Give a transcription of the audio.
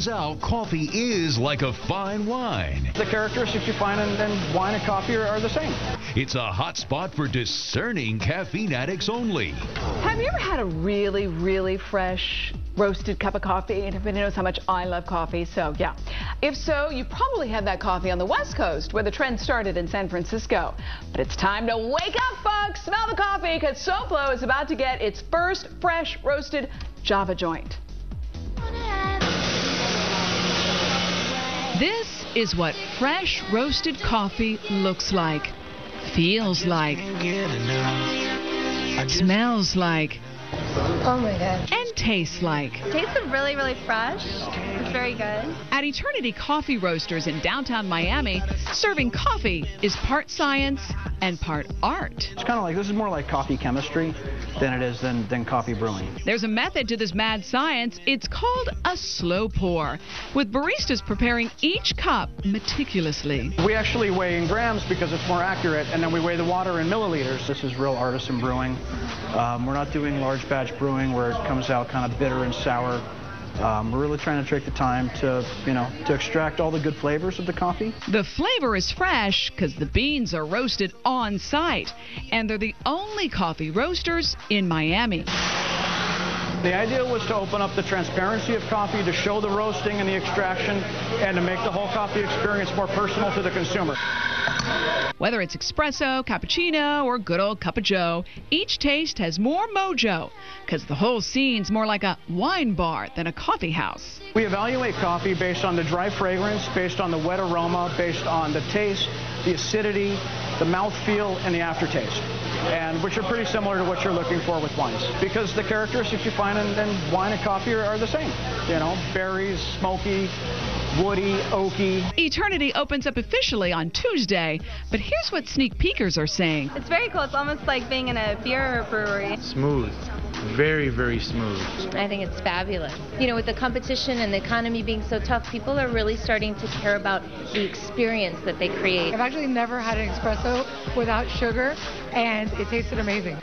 turns out coffee is like a fine wine. The characteristics you find in wine and coffee are the same. It's a hot spot for discerning caffeine addicts only. Have you ever had a really, really fresh roasted cup of coffee? And everybody knows how much I love coffee, so yeah. If so, you probably had that coffee on the West Coast, where the trend started in San Francisco. But it's time to wake up, folks! Smell the coffee, because SoFlo is about to get its first fresh roasted Java joint. This is what fresh roasted coffee looks like, feels like, smells like, oh my God, and tastes like. tasted really, really fresh. It's very good. At Eternity Coffee Roasters in downtown Miami, serving coffee is part science and part art. It's kind of like, this is more like coffee chemistry than it is than coffee brewing. There's a method to this mad science. It's called a slow pour, with baristas preparing each cup meticulously. We actually weigh in grams because it's more accurate, and then we weigh the water in milliliters. This is real artisan brewing. We're not doing large batch brewing where it comes out kind of bitter and sour. We're really trying to take the time to, to extract all the good flavors of the coffee. The flavor is fresh because the beans are roasted on site, and they're the only coffee roasters in Miami. The idea was to open up the transparency of coffee, to show the roasting and the extraction, and to make the whole coffee experience more personal to the consumer. Whether it's espresso, cappuccino, or good old cup of joe, each taste has more mojo, because the whole scene's more like a wine bar than a coffee house. We evaluate coffee based on the dry fragrance, based on the wet aroma, based on the taste, the acidity, the mouthfeel, and the aftertaste, and which are pretty similar to what you're looking for with wines, because the characteristics you find in wine and coffee are the same. Berries, smoky, woody, oaky. Eternity opens up officially on Tuesday, but here's what sneak peekers are saying. It's very cool. It's almost like being in a beer brewery. Smooth. Very, very smooth. I think it's fabulous. With the competition and the economy being so tough, people are really starting to care about the experience that they create. I've actually never had an espresso without sugar, and it tasted amazing.